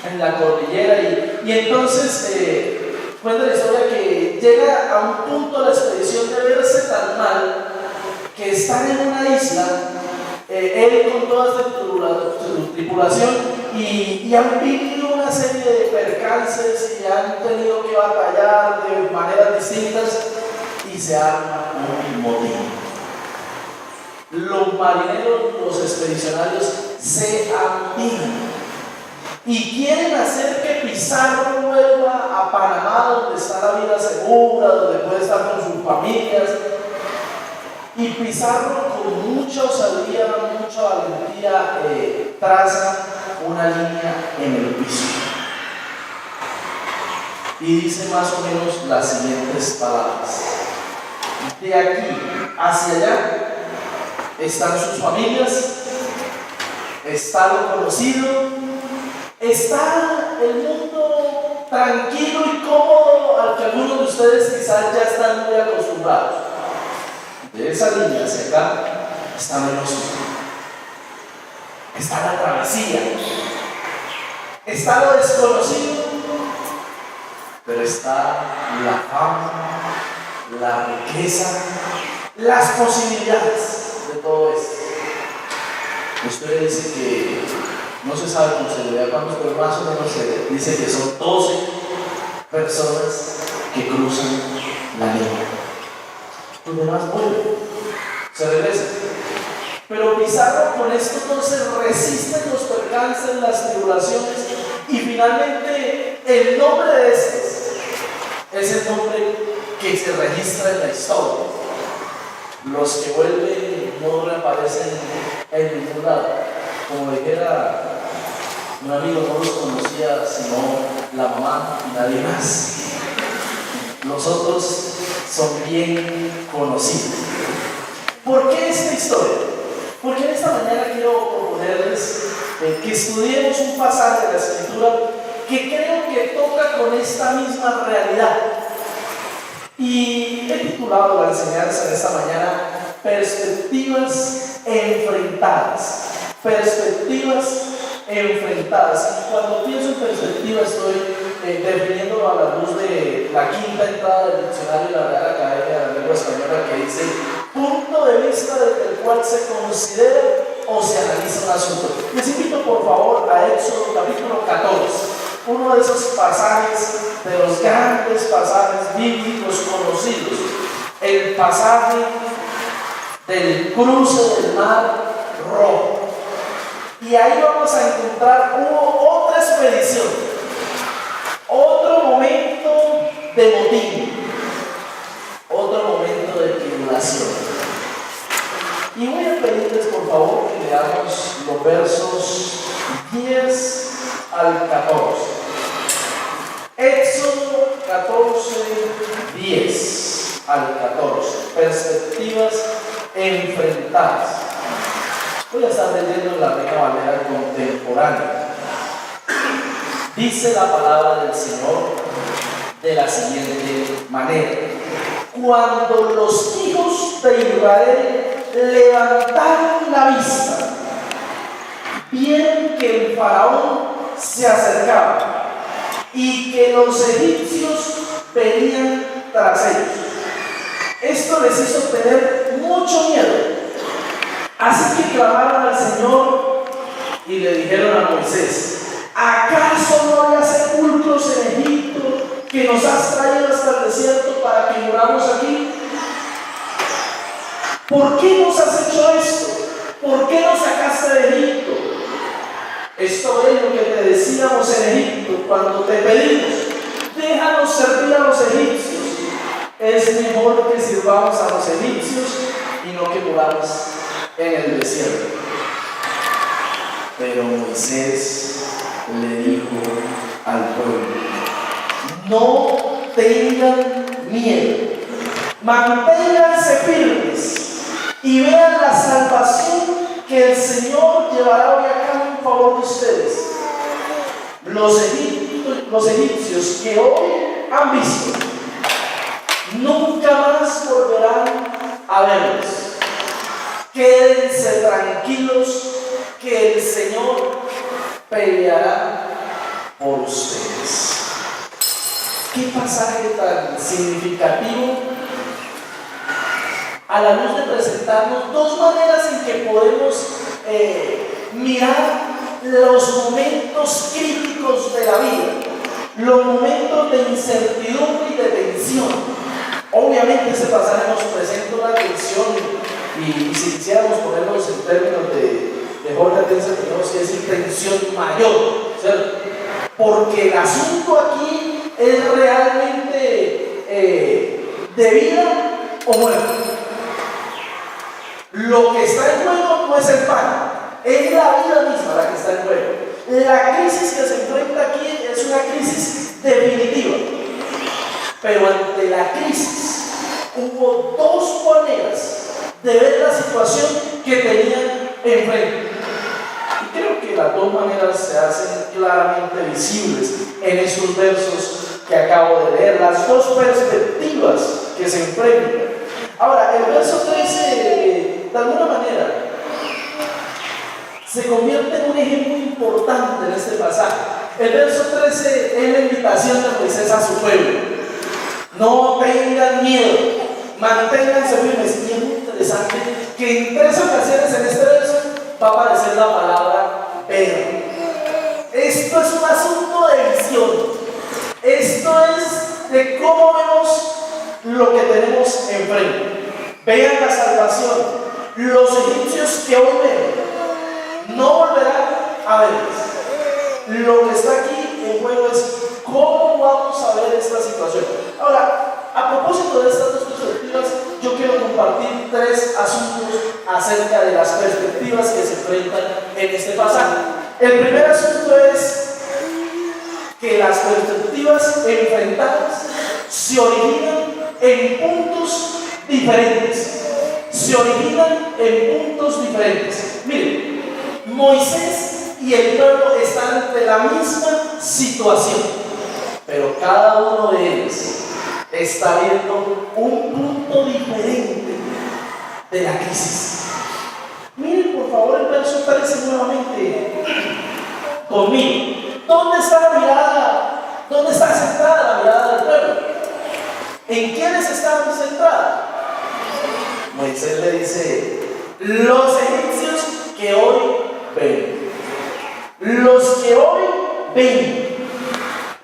en la cordillera y entonces cuenta la historia que llega a un punto la expedición de verse tan mal que están en una isla, él con toda su tripulación y han vivido una serie de percances y han tenido que batallar de maneras distintas y se arma un motín. Los marineros, los expedicionarios se amigan y quieren hacer que Pizarro vuelva a Panamá, donde está la vida segura, donde puede estar con sus familias. Y Pizarro, con mucha osadía, mucha valentía, traza una línea en el piso y dice más o menos las siguientes palabras: de aquí hacia allá están sus familias, está lo conocido, está el mundo tranquilo y cómodo al que algunos de ustedes quizás ya están muy acostumbrados. De esa línea hacia acá está menos, está la travesía, está lo desconocido, pero está la fama, la riqueza, las posibilidades de todo esto. Usted dice que no se sabe con seguridad cuántos, pero más o menos se dice que son 12 personas que cruzan la línea. Los demás vuelven, se regresan. Pero Pizarro con esto entonces resiste los percances, las tribulaciones y finalmente el nombre de estos es el nombre que se registra en la historia. Los que vuelven no reaparecen en ningún lado. Como dijera un amigo, no los conocía sino la mamá y nadie más. Los otros son bien conocidos. ¿Por qué esta historia? Porque en esta mañana quiero proponerles que estudiemos un pasaje de la Escritura que creo que toca con esta misma realidad. Y he titulado la enseñanza de esta mañana Perspectivas enfrentadas. Perspectivas enfrentadas. Y cuando pienso en perspectiva estoy definiéndolo a la luz de la quinta entrada del diccionario de la Real Academia de la Lengua Española, que dice punto de vista desde el cual se considera o se analiza un asunto. Les invito por favor a Éxodo capítulo 14, uno de esos pasajes, de los grandes pasajes bíblicos conocidos, el pasaje del cruce del Mar Rojo. Y ahí vamos a encontrar otra expedición, otro momento de motín, otro momento de tribulación. Y voy a pedirles por favor que leamos los versos 10 al 14. Éxodo 14, 10 al 14. Perspectivas enfrentadas. Voy a estar leyendo la Reina Valera contemporánea. Dice la palabra del Señor de la siguiente manera: cuando los hijos de Israel levantaron la vista, vieron que el faraón se acercaba y que los egipcios venían tras ellos. Esto les hizo tener mucho miedo. Así que clamaron al Señor y le dijeron a Moisés: ¿acaso no había sepulcros en Egipto que nos has traído hasta el desierto para que muramos aquí? ¿Por qué nos has hecho esto? ¿Por qué nos sacaste de Egipto? Esto es lo que te decíamos en Egipto cuando te pedimos: déjanos servir a los egipcios. Es mejor que sirvamos a los egipcios y no que muramos en el desierto. Pero Moisés le dijo al pueblo: no tengan miedo, manténganse firmes y vean la salvación que el Señor llevará hoy a cabo en favor de ustedes. Los egipcios que hoy han visto nunca más volverán a verlos. Quédense tranquilos que el Señor peleará por ustedes. Qué pasaje tan significativo a la luz de presentarnos dos maneras en que podemos mirar los momentos críticos de la vida, los momentos de incertidumbre y de tensión. Obviamente este pasaje nos presenta una tensión y si quisiéramos ponernos en términos de Jorge Atenza, tenemos que decir tensión mayor, ¿cierto? Porque el asunto aquí es realmente de vida o muerte. Lo que está en juego no es el pan, es la vida misma la que está en juego. La crisis que se enfrenta aquí es una crisis definitiva. Pero ante la crisis hubo dos maneras de ver la situación que tenían enfrente. Y creo que las dos maneras se hacen claramente visibles en esos versos que acabo de leer, las dos perspectivas que se enfrentan. Ahora, el verso 13, de alguna manera, se convierte en un eje muy importante en este pasaje. El verso 13 es la invitación de Moisés a su pueblo. No tengan miedo, manténganse firmes. Y es muy interesante que en tres ocasiones en este verso va a aparecer la palabra ver. Esto es un asunto de visión. Esto es de cómo vemos lo que tenemos enfrente. Vean la salvación. Los egipcios que hoy ven no volverán a verles. Lo que está aquí en juego es cómo vamos a ver esta situación. Ahora, a propósito de estas dos perspectivas, yo quiero compartir tres asuntos acerca de las perspectivas que se enfrentan en este pasaje. El primer asunto es que las perspectivas enfrentadas se originan en puntos diferentes. Se originan en puntos diferentes. Miren, Moisés y el pueblo están ante la misma situación, pero cada uno de ellos está viendo un punto diferente de la crisis. Miren por favor el verso 13 nuevamente conmigo. ¿Dónde está la mirada? ¿Dónde está centrada la mirada del pueblo? ¿En quiénes están centradas? Moisés le dice: los egipcios que hoy ven. Los que hoy ven.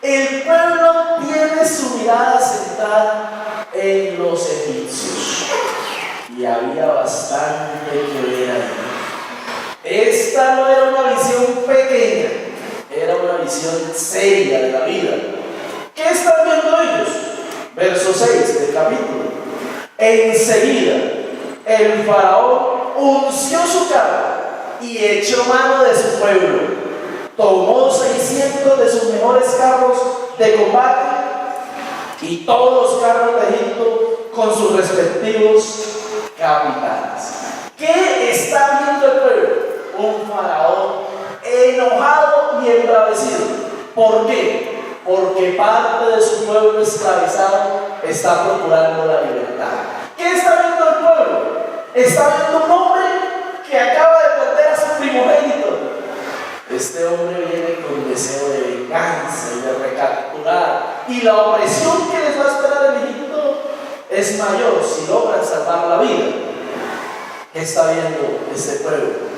El pueblo tiene su mirada centrada en los egipcios. Y había bastante que ver ahí. Esta no era una visión pequeña, era una visión seria de la vida. ¿Qué están viendo ellos? Verso 6 del capítulo. Enseguida el faraón unció su carro y echó mano de su pueblo. Tomó 600 de sus mejores carros de combate y todos los carros de Egipto con sus respectivos capitanes. ¿Qué está viendo el pueblo? Un faraón enojado y embravecido. ¿Por qué? Porque parte de su pueblo esclavizado está procurando la libertad. ¿Qué está viendo el pueblo? Está viendo un hombre que acaba de perder a su primogénito. Este hombre viene con deseo de venganza y de recapturar, y la opresión que les va a esperar en Egipto es mayor si logran salvar la vida. ¿Qué está viendo este pueblo?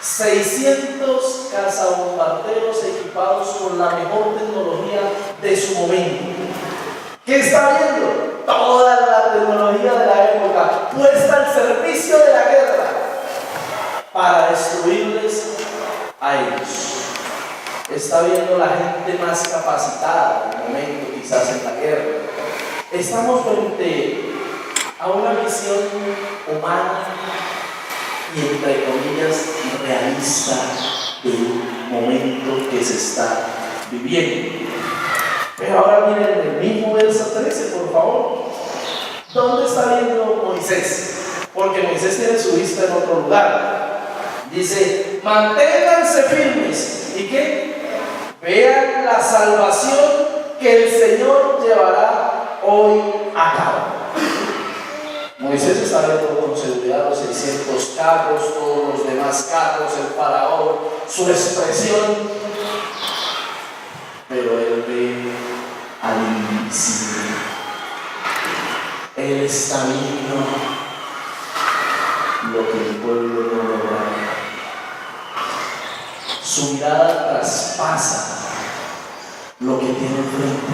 600 cazabombarderos equipados con la mejor tecnología de su momento. ¿Qué está viendo? Toda la tecnología de la época puesta al servicio de la guerra para destruirles a ellos. Está viendo la gente más capacitada en el momento, quizás en la guerra. Estamos frente a una visión humana y entre comillas realista del momento que se está viviendo. Pero ahora miren el mismo verso 13, por favor. ¿Dónde está viendo Moisés? Porque Moisés tiene su vista en otro lugar. Dice: manténganse firmes. ¿Y qué? Vean la salvación que el Señor llevará hoy a cabo. Moisés está viendo con seguridad los 600 carros, todos los demás carros, el faraón, su expresión. tiene enfrente.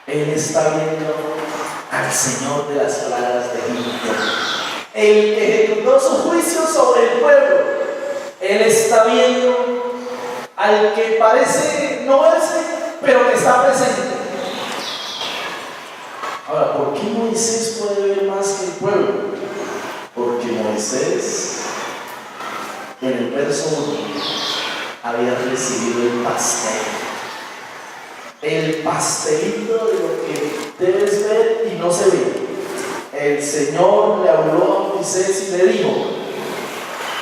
Él está viendo al Señor de las plagas de Egipto, el que ejecutó su juicio sobre el pueblo. Él está viendo al que parece no verse, pero que está presente. Ahora, ¿por qué Moisés puede ver más que el pueblo? Porque Moisés, en el verso 1, había recibido el pastel. El pastelito de lo que debes ver y no se ve. El Señor le habló a Moisés y le dijo: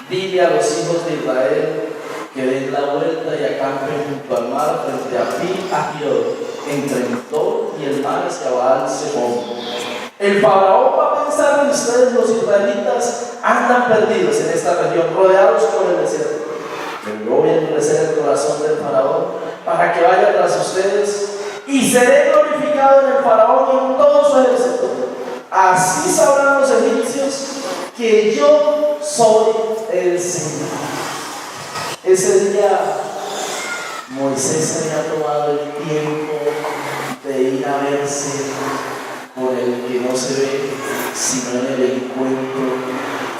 dile a los hijos de Israel que den la vuelta y acampen junto al mar frente a Pi-Hahiroth, entre Migdol y el mar hacia Baal-Zephón. El faraón va a pensar que ustedes, los israelitas, andan perdidos en esta región, rodeados por el desierto. Pero yo voy a endurecer el corazón del faraón para que vaya tras ustedes, y seré glorificado en el faraón y en todo su ejército. Así sabrán los egipcios que yo soy el Señor. Ese día Moisés había tomado el tiempo de ir a verse con el que no se ve, sino en el encuentro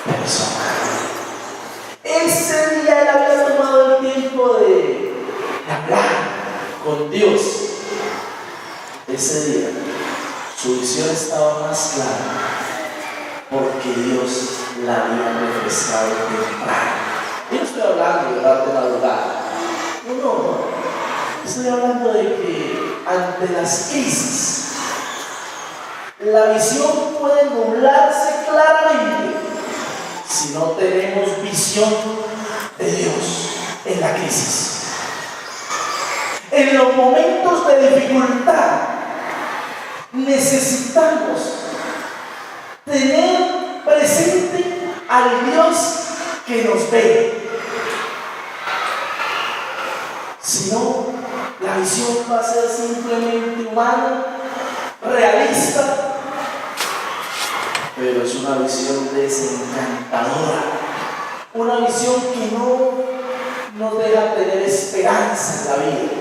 personal. Ese día él había tomado el tiempo de hablar con Dios. Ese día su visión estaba más clara porque Dios la había refrescado temprano. Yo no estoy hablando de orar de madrugada. No. Estoy hablando de que ante las crisis, la visión puede nublarse claramente si no tenemos visión de Dios en la crisis. En los momentos de dificultad necesitamos tener presente al Dios que nos ve. Si no, la visión va a ser simplemente humana, realista, pero es una visión desencantadora, una visión que no nos deja tener esperanza en la vida.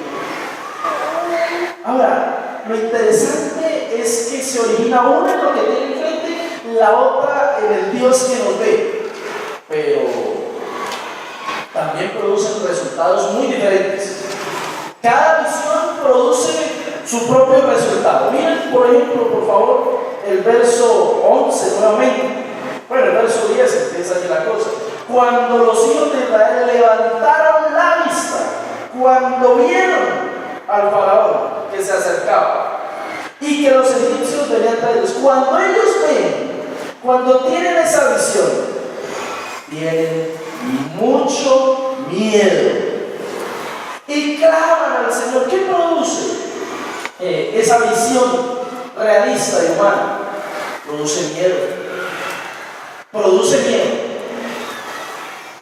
Ahora, lo interesante es que se origina una en lo que tiene enfrente, la otra en el Dios que nos ve, pero también producen resultados muy diferentes. Cada visión produce su propio resultado. Miren, por ejemplo, por favor, el verso 11 nuevamente. Bueno, el verso 10 empieza aquí la cosa. Cuando los hijos de Israel levantaron la vista, cuando vieron al faraón que se acercaba y que los egipcios venían tras ellos, cuando ellos ven, cuando tienen esa visión, tienen mucho miedo y claman al Señor. ¿Qué produce esa visión realista y humana? Produce miedo. Produce miedo.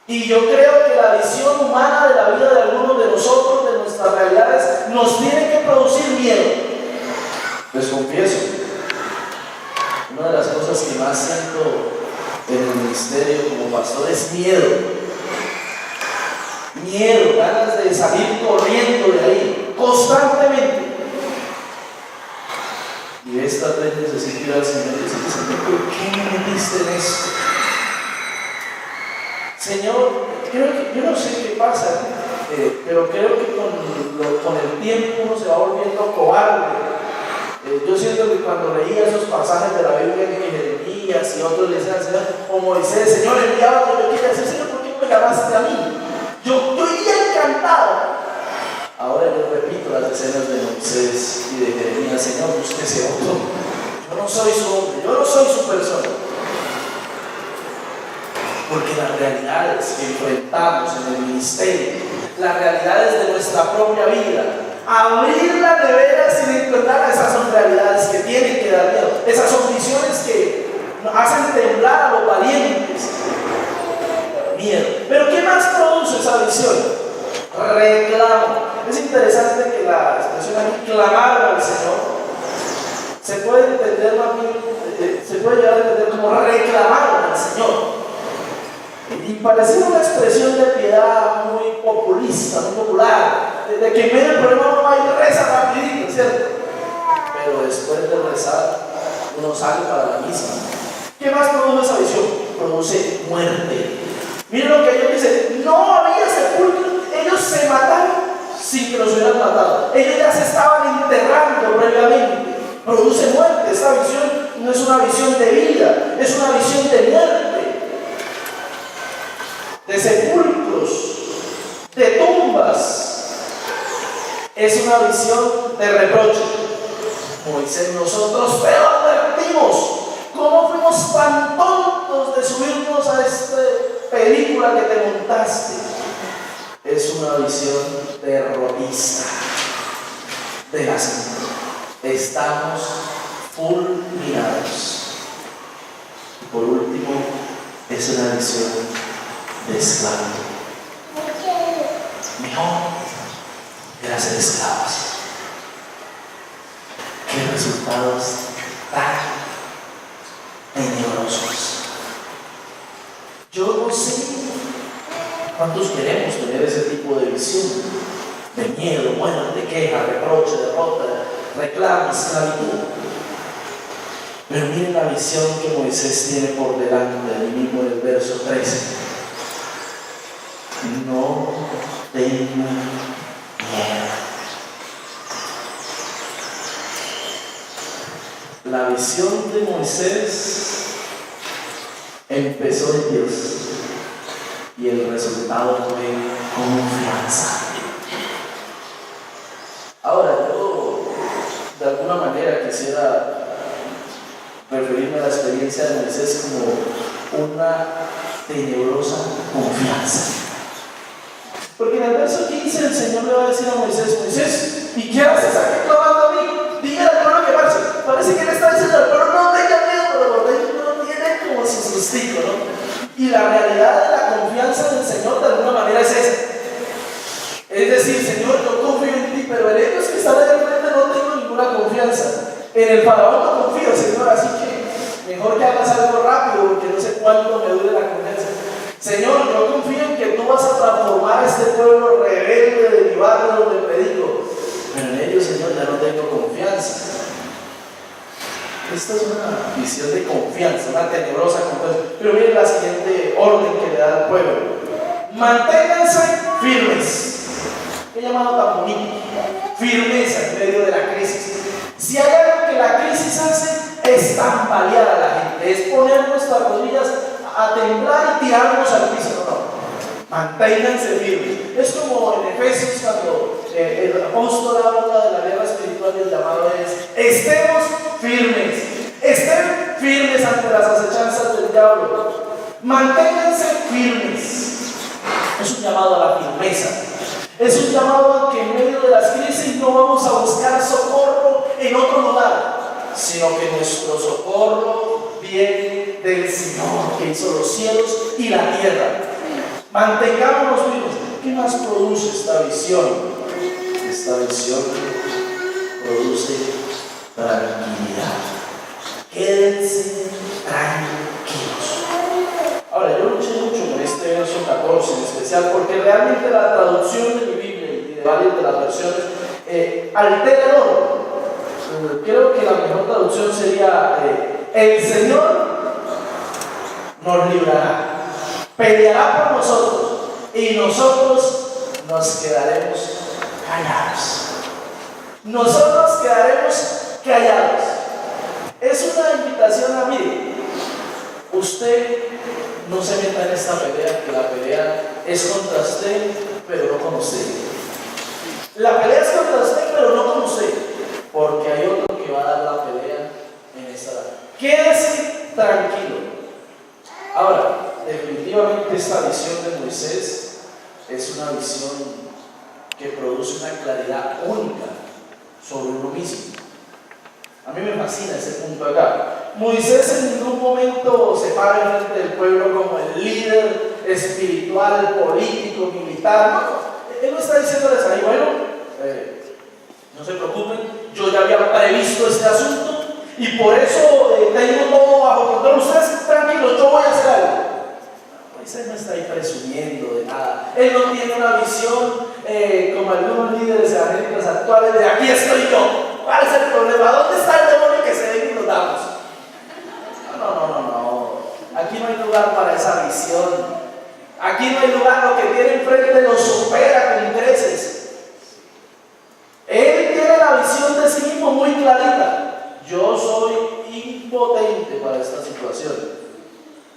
Y yo creo que la visión humana de la vida de algunos de nosotros, de nuestras realidades, nos tiene que producir miedo. Les confieso, una de las cosas que más siento en el ministerio como pastor es miedo. Miedo, ganas de salir corriendo de ahí, constantemente. Y esta vez necesito ir al Señor y decirle: Señor, ¿por qué me metiste en esto? Señor, yo no sé qué pasa, pero creo que con el tiempo uno se va volviendo cobarde. Yo siento que cuando leía esos pasajes de la Biblia de Jeremías y otros le decían al Señor, o Moisés: Señor, enviaba lo que yo quería decir. Señor, ¿por qué no me llamaste a mí? Yo iría encantado. Ahora yo repito las escenas de Moisés y de Jeremías: Señor, usted se otro. Yo no soy su hombre, yo no soy su persona. Porque las realidades que enfrentamos en el ministerio, las realidades de nuestra propia vida, abrir la nevera sin encontrar, esas son realidades que tienen que dar miedo. Esas son visiones que nos hacen temblar a los valientes. Miedo. Pero ¿qué más produce esa visión? Reclamo. Es interesante que la expresión aquí, clamar al Señor, se puede entender más bien, se puede llegar a entender como reclamar al Señor. Y parecía una expresión de piedad muy populista, muy popular. de que en medio del problema uno va y reza rapidito, ¿cierto? Pero después de rezar, uno sale para la misa. ¿Qué más produce esa visión? Produce muerte. Miren lo que ellos dicen: no había sepulcro. Ellos se mataron sin que los hubieran matado. Ellos ya se estaban enterrando previamente. Produce muerte. Esta visión no es una visión de vida, es una visión de muerte, de sepulcros, de tumbas. Es una visión de reproche. Moisés, nosotros pero advertimos. ¿Cómo fuimos tan tontos de subirnos a esta película que te montaste? Es una visión terrorista de la gente. Estamos fulminados. Y por último, es una visión de esclavo. Mejor era ser esclavos. ¿Qué resultados tan tenebrosos? Yo no sé cuántos queremos tener ese tipo de visión, de miedo, muerte, queja, reproche, derrota, reclamo, esclavitud. Pero miren la visión que Moisés tiene por delante, ahí mismo en el verso 13. No tengan miedo. La visión de Moisés empezó en Dios y el resultado fue confianza. Ahora, yo de alguna manera quisiera referirme a la experiencia de Moisés como una tenebrosa confianza. Porque en el verso 15 el Señor le va a decir a Moisés: Moisés, ¿y qué haces aquí clamando a mí? Dígale al pueblo que marche. Parece que él está diciendo al pueblo: no tenga miedo, pero por dentro no tiene como su sustico, ¿no? Y la realidad de la confianza en el Señor de alguna manera es esa. Es decir, Señor, yo confío en ti, pero en ellos que están ahí al frente no tengo ninguna confianza. En el faraón no confío, Señor, así que mejor que hagas algo rápido, porque no sé cuánto me dure la confianza. Señor, yo confío en que tú vas a transformar a este pueblo rebelde de mi barrio donde predico, pero en ellos, Señor, ya no tengo confianza. Esta es una visión de confianza, una tenebrosa confianza. Pero miren la siguiente orden que le da al pueblo: manténganse firmes. Qué llamado tan bonito. Firmeza en medio de la crisis. Si hay algo que la crisis hace, es tambalear a la gente, es poner nuestras rodillas a temblar y tirarnos al piso. No. Manténganse firmes. Es como en Efesios, cuando el apóstol habla de la guerra espiritual, y el llamado es: estemos firmes. Estén firmes ante las acechanzas del diablo. Manténganse firmes. Es un llamado a la firmeza. Es un llamado a que en medio de las crisis no vamos a buscar socorro en otro lugar, sino que nuestro socorro viene del Señor, que hizo los cielos y la tierra. Mantengámonos firmes. ¿Qué más produce esta visión? Esta visión produce tranquilidad. Quédense tranquilos. Ahora, yo luché mucho con este verso 14 en especial, porque realmente la traducción de mi Biblia y de varias de las versiones altera el orden. Creo que la mejor traducción sería: el Señor nos librará, peleará por nosotros y nosotros nos quedaremos callados. Nosotros quedaremos callados. Es una invitación a mí. Usted no se meta en esta pelea, que la pelea es contra usted, pero no con usted. La pelea es contra usted, pero no con usted, porque hay otro que va a dar la pelea en esta. Quédese tranquilo. Ahora, definitivamente esta visión de Moisés es una visión que produce una claridad única sobre uno mismo. A mí me fascina ese punto acá. Moisés en ningún momento se para en frente del pueblo como el líder espiritual, político, militar. No, él no está diciéndoles ahí: bueno, no se preocupen, yo ya había previsto este asunto y por eso tengo todo bajo control. Ustedes tranquilos, yo voy a hacer algo. Moisés no está ahí presumiendo de nada. Él no tiene una visión como como algunos líderes evangélicos actuales de aquí estoy yo. ¿Cuál es el problema? ¿Dónde está el demonio que se ven y nos damos? No. Aquí no hay lugar para esa visión. Aquí no hay lugar, lo que tiene enfrente lo supera con creces. Él tiene la visión de sí mismo muy clarita. Yo soy impotente para esta situación.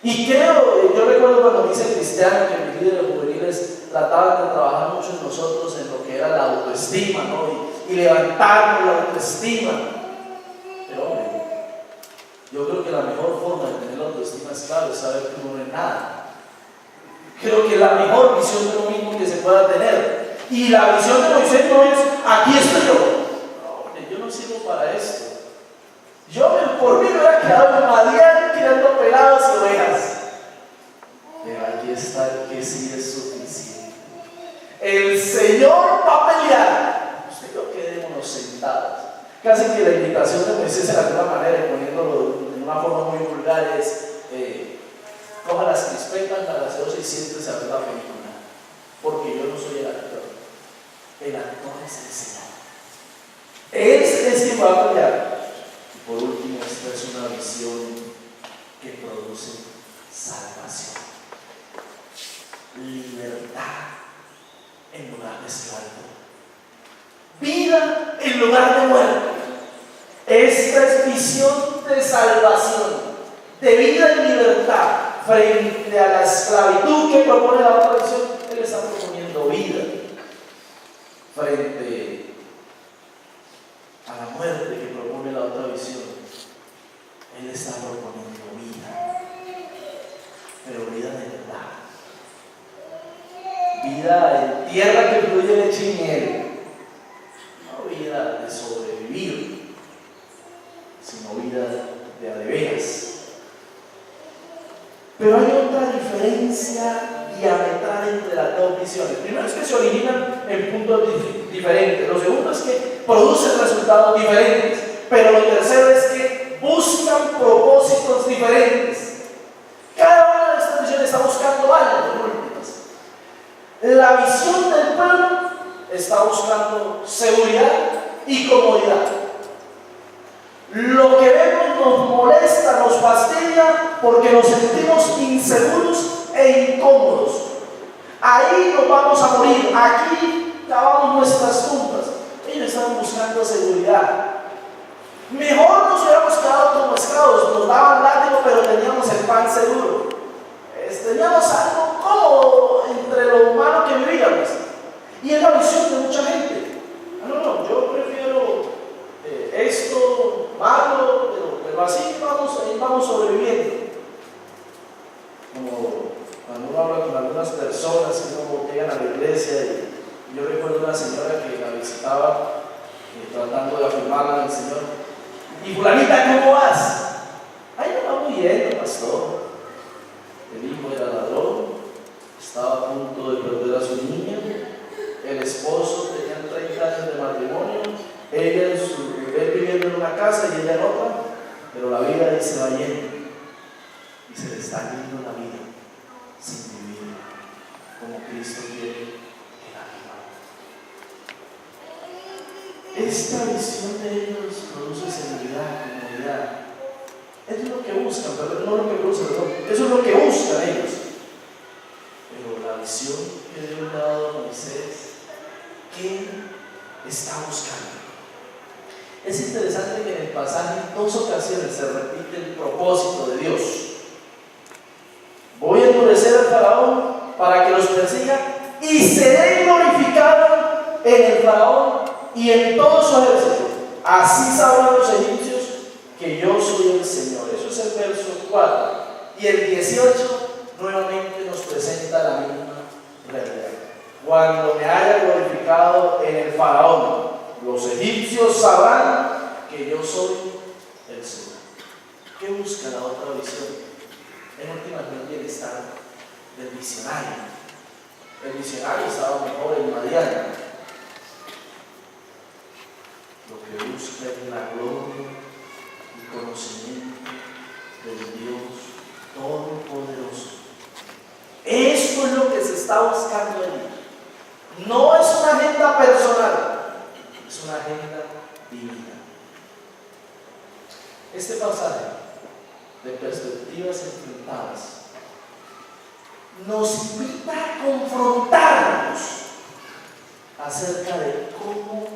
Y creo, yo recuerdo cuando me hice cristiano que mis líderes juveniles trataban de trabajar mucho en nosotros en lo que era la autoestima, ¿no? Y levantarnos la autoestima. Pero hombre, yo creo que la mejor forma de tener la autoestima es claro, es saber que uno no es nada. Creo que la mejor visión de uno mismo que se pueda tener. Y la visión de Moisés no es, aquí estoy yo. No, hombre, yo no sirvo para esto. Por mí me hubiera quedado en Madián criando pelados y ovejas. Pero aquí está el que sí es suficiente. El Señor va a pelear. Usted y yo quedémonos sentados. Casi que la invitación de Moisés de alguna manera, y poniéndolo de una forma muy vulgar, es coja las crispetas, la gaseosa y siéntese a ver la película. Porque yo no soy el actor. El actor es el Señor. Él es quien va a pelear. Por último, esta es una visión que produce salvación, libertad en lugar de esclavitud, vida en lugar de muerte. Esta es visión de salvación, de vida y libertad frente a la esclavitud que propone la otra visión. Él está proponiendo vida frente a la muerte que propone la otra visión. Él está proponiendo vida, pero vida de verdad, vida en tierra que fluye leche y miel, no vida de sobrevivir, sino vida de adeveras. Pero hay otra diferencia diametral entre las dos visiones. Primero es que se originan en puntos diferentes. Lo segundo es que producen resultados diferentes. Pero lo tercero es que buscan propósitos diferentes. Cada una de estas visiones está buscando algo. La visión del pueblo está buscando seguridad y comodidad. Lo que vemos nos molesta, nos fastidia porque nos sentimos inseguros e incómodos. Ahí nos vamos a morir, aquí cavamos nuestras tumbas. Ellos estaban buscando seguridad. Mejor nos hubiéramos quedado como esclavos, nos daban látigo, pero teníamos el pan seguro. Teníamos algo cómodo entre lo humano que vivíamos. Y es la visión de mucha gente. No, yo prefiero esto malo, pero así vamos sobreviviendo. Como cuando uno habla con algunas personas que no llegan a la iglesia, y yo recuerdo una señora que la visitaba tratando de afirmarla en el Señor. Y fulanita, ¿cómo vas? Ay, no va muy bien, pastor. El hijo era ladrón, estaba a punto de perder a su niña, el esposo tenía 30 años de matrimonio, él viviendo en una casa y ella en otra, pero la vida ahí se va yendo y se le está yendo la vida sin vivir como Cristo quiere que la viva. Esta visión de ellos produce seguridad, comodidad. Eso es lo que buscan, pero no lo que producen, eso es lo que buscan ellos. Pero la visión que Dios le ha dado a Moisés, ¿qué está buscando? Es interesante que en el pasaje en 2 ocasiones se repite el propósito de Dios. Voy a endurecer al faraón para que los persiga y seré glorificado en el faraón y en todo su ejército. Así sabrán los egipcios que yo soy el Señor. Eso es el verso 4. Y el 18 nuevamente nos presenta la misma realidad. Cuando me haya glorificado en el faraón, los egipcios sabrán que yo soy el Señor. ¿Qué busca la otra visión? En últimas, el bienestar del visionario. El visionario estaba mejor en Madián. Lo que busca es la gloria y conocimiento del Dios Todopoderoso. Eso es lo que se está buscando allí. No es una agenda Este pasaje de perspectivas enfrentadas nos invita a confrontarnos acerca de cómo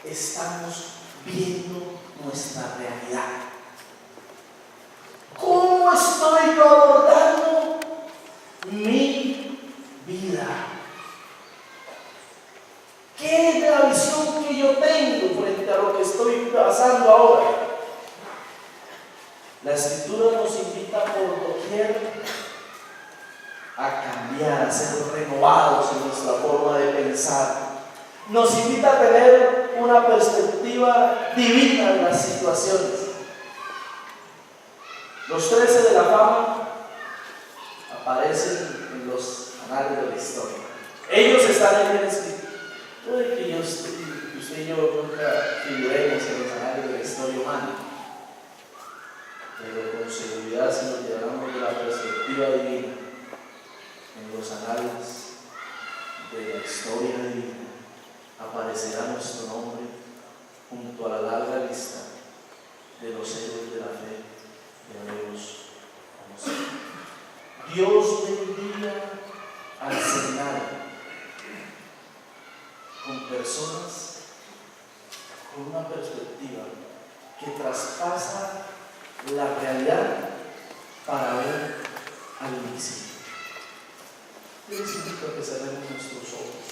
estamos viendo nuestra realidad. ¿Cómo estoy yo abordando mi vida? ¿Qué es la visión que yo tengo frente a lo que estoy pasando ahora? La Escritura nos invita por doquier a cambiar, a ser renovados en nuestra forma de pensar. Nos invita a tener una perspectiva divina en las situaciones. Los 13 de la fama aparecen en los anales de la historia. Ellos están ahí bien escritos. Puede que usted y yo nunca figuremos en los anales de la historia humana, pero con seguridad, si nos llevamos de la perspectiva divina, en los anales de la historia divina aparecerá nuestro nombre junto a la larga lista de los héroes de la fe que debemos conocer. Dios bendiga al seminario con personas con una perspectiva que traspasa la realidad para ver al invisible. Yo les invito a que cerremos nuestros ojos.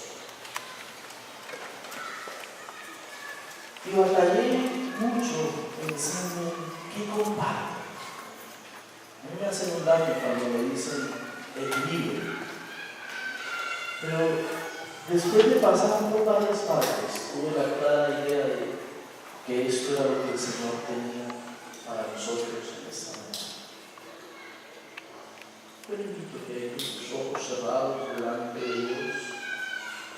Y batallé mucho pensando en qué comparto. A mí me hacen un daño cuando me dicen el libro. Pero después de pasar por varias partes, tuve la clara idea de que esto era lo que el Señor tenía para nosotros en esta mañana. Yo le invito a que con sus ojos cerrados delante de Dios,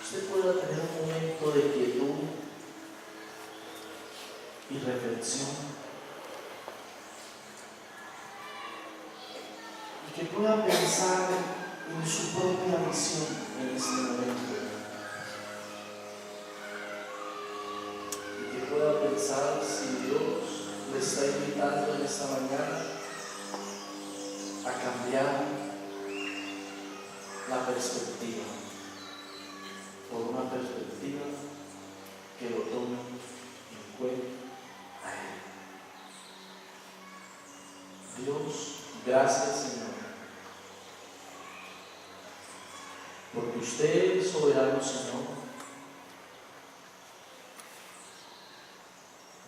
usted pueda tener un momento de quietud y reflexión, y que pueda pensar en su propia misión en este momento, y que pueda pensar si Dios le está invitando en esta mañana a cambiar la perspectiva por una perspectiva que lo tome en cuenta a Él. Dios, gracias, Señor, porque usted es soberano, Señor.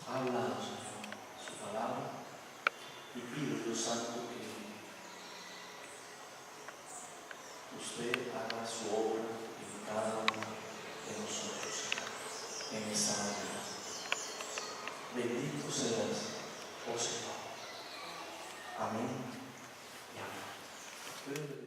Ha hablado, Señor, su palabra, y pido, Dios Santo, que usted haga su obra en cada uno de nosotros, Señor, en esta mañana. Bendito seas, oh Señor. Amén y amén.